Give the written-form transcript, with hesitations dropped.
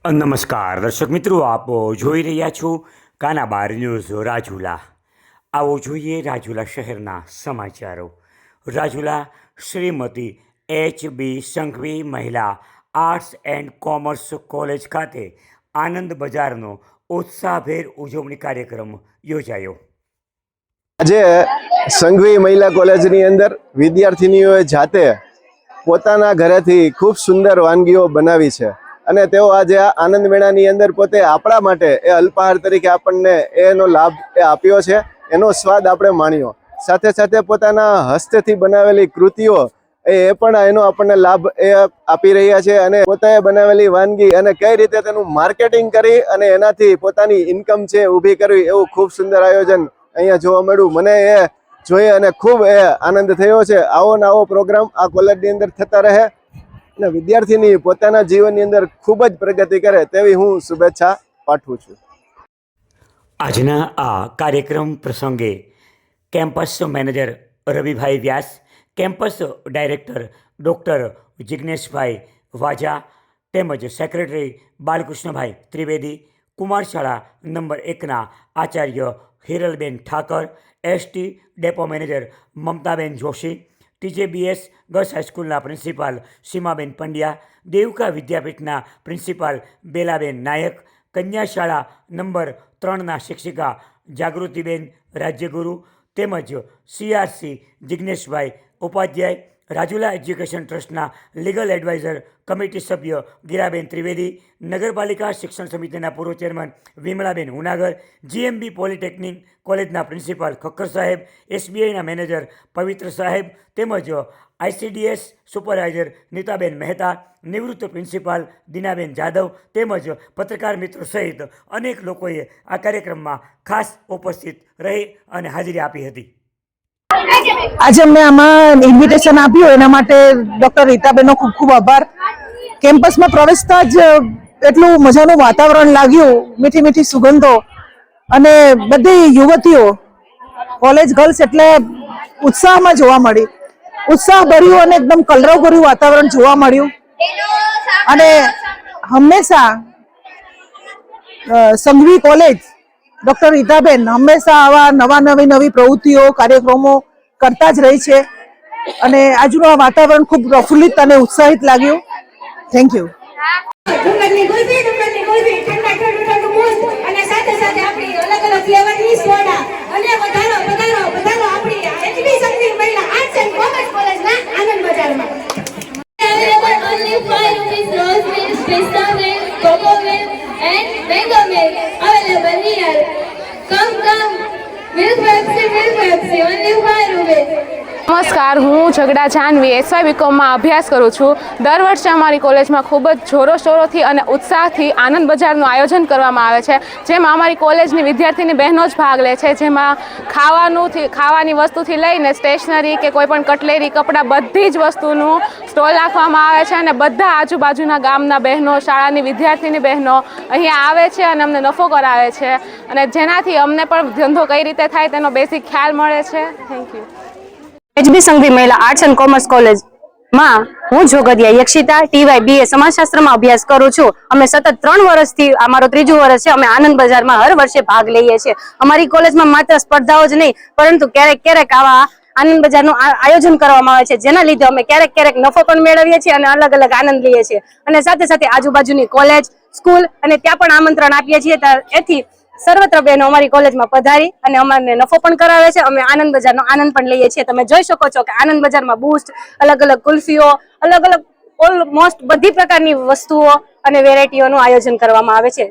નમસ્કાર દર્શક મિત્રો, આપ જોઈ રહ્યા છો કાના બાર ન્યૂઝ રાજુલા। આવો જોઈએ રાજુલા શહેરના સમાચારો। રાજુલા શ્રીમતી એચ.બી. સંઘવી મહિલા આર્ટ્સ એન્ડ કોમર્સ કોલેજ ખાતે આનંદ બજારનો ઉત્સાહભેર ઉજવણી કાર્યક્રમ યોજાયો। આજે સંઘવી મહિલા કોલેજની અંદર વિદ્યાર્થીનીઓએ જાતે પોતાના ઘરેથી ખૂબ સુંદર વાનગીઓ બનાવી છે અને તેઓ આજે આ આનંદ મેળાની અંદર પોતે આપણા માટે એ અલ્પાહાર તરીકે આપણને એનો લાભ આપ્યો છે, એનો સ્વાદ આપણે માણ્યો। સાથે સાથે પોતાના હસ્તથી બનાવેલી કૃતિઓ એ પણ એનો આપણને લાભ એ આપી રહ્યા છે અને પોતે બનાવેલી વાનગી અને કઈ રીતે તેનું માર્કેટિંગ કરી અને એનાથી પોતાની ઇન્કમ છે ઊભી કરવી, એવું ખૂબ સુંદર આયોજન અહીંયા જોવા મળ્યું। મને એ જોઈ અને ખૂબ એ આનંદ થયો છે। આવો ને આવો પ્રોગ્રામ આ કોલેજની અંદર થતા રહે અને વિદ્યાર્થીની પોતાના જીવનની અંદર ખૂબ જ પ્રગતિ કરે તેવી હું શુભેચ્છા પાઠવું છું। આજના આ કાર્યક્રમ પ્રસંગે campus manager Ravibhai Vyas, campus director doctor Jigneshbhai Vaja તેમજ સેક્રેટરી બાલકૃષ્ણભાઈ ત્રિવેદી, કુમારશાળા નંબર 1ના આચાર્ય Hiralben Thakar, ST depot manager Mamtaben Joshi, TJBS girls હાઈસ્કૂલના પ્રિન્સિપાલ સીમાબેન પંડ્યા, દેવકા વિદ્યાપીઠના પ્રિન્સિપાલ બેલાબેન નાયક, કન્યા શાળા નંબર 3ના શિક્ષિકા જાગૃતિબેન રાજ્યગુરુ તેમજ સીઆરસી જિજ્ઞેશભાઈ ઉપાધ્યાય, રાજુલા એજ્યુકેશન ટ્રસ્ટના લીગલ એડવાઇઝર કમિટી સભ્ય ગીરાબેન ત્રિવેદી, નગરપાલિકા શિક્ષણ સમિતિના પૂર્વ chairman Vimlaben Hunagar, GMB polytechnic કોલેજના પ્રિન્સિપાલ ખક્કર સાહેબ, એસબીઆઈના મેનેજર પવિત્ર સાહેબ તેમજ આઈસીડીએસ સુપરવાઇઝર નીતાબેન મહેતા, નિવૃત્ત પ્રિન્સિપાલ દીનાબેન જાદવ તેમજ પત્રકાર મિત્રો સહિત અનેક લોકોએ આ કાર્યક્રમમાં ખાસ ઉપસ્થિત રહી અને હાજરી આપી હતી। આજે અમને આમાં ઇન્વિટેશન આપ્યું એના માટે ડોક્ટર રીતાબેનનો ખૂબ ખૂબ આભાર। કેમ્પસમાં પ્રવેશતા જ એટલું મજાનું વાતાવરણ લાગ્યું, મીઠી મીઠી સુગંધો અને બધી યુવતીઓ કોલેજ ગર્લ્સ એટલે ઉત્સાહમાં જોવા મળી, ઉત્સાહ ભર્યું અને એકદમ કલરવભર્યું વાતાવરણ જોવા મળ્યું। અને હંમેશા સંઘવી કોલેજ ડોક્ટર રીતાબેન હંમેશા આવા નવી પ્રવૃત્તિઓ કાર્યક્રમો કરતા જ રહી છે અને આજનું આ વાતાવરણ ખૂબ પ્રફુલ્લિત અને ઉત્સાહિત લાગ્યું। Thank you. નમસ્કાર, હું ઝગડા જાનવી એસવાય બીકોમમાં અભ્યાસ કરું છું। દર વર્ષે અમારી કોલેજમાં ખૂબ જ જોરોશોરોથી અને ઉત્સાહથી આનંદ બજારનું આયોજન કરવામાં આવે છે, જેમાં અમારી કોલેજની વિદ્યાર્થીની બહેનો જ ભાગ લે છે, જેમાં ખાવાની વસ્તુથી લઈને સ્ટેશનરી કે કોઈ પણ કટલેરી કપડાં બધી જ વસ્તુનું સ્ટોલ રાખવામાં આવે છે અને બધા આજુબાજુના ગામના બહેનો, શાળાની વિદ્યાર્થીની બહેનો અહીંયા આવે છે અને અમને નફો કરાવે છે અને જેનાથી અમને પણ ધંધો કઈ રીતે થાય તેનો બેસિક ખ્યાલ મળે છે। Thank you. એચ.બી. સંઘવી મહિલા આર્ટ્સ એન્ડ કોમર્સ કોલેજમાં હું જોગદિયા યક્ષિતા ટીવાય BA સમાજશાસ્ત્રમાં અભ્યાસ કરું છું। અમે સતત 3 વર્ષથી, અમારો 3જું વર્ષ છે, અમે આનંદ બજારમાં હર વર્ષે ભાગ લઈએ છીએ। અમારી કોલેજમાં માત્ર સ્પર્ધાઓ જ નહીં પરંતુ ક્યારેક આવા આનંદ બજારનું આયોજન કરવામાં આવે છે, જેના લીધે અમે ક્યારેક નફો પણ મેળવીએ છીએ અને અલગ અલગ આનંદ લઈએ છીએ અને સાથે સાથે આજુબાજુની કોલેજ, સ્કૂલ અને ત્યાં પણ આમંત્રણ આપીએ છીએ। એથી સર્વત્ર બહેનો અમારી કોલેજમાં પધારી અને અમને નફો પણ કરાવે છે, અમે આનંદ બજારનો આનંદ પણ લઈએ છીએ। તમે જોઈ શકો છો કે આનંદ બજારમાં બૂસ્ટ, અલગ અલગ કુલ્ફીઓ, અલગ અલગ ઓલમોસ્ટ બધી પ્રકારની વસ્તુઓ અને વેરાયટીઓનું આયોજન કરવામાં આવે છે।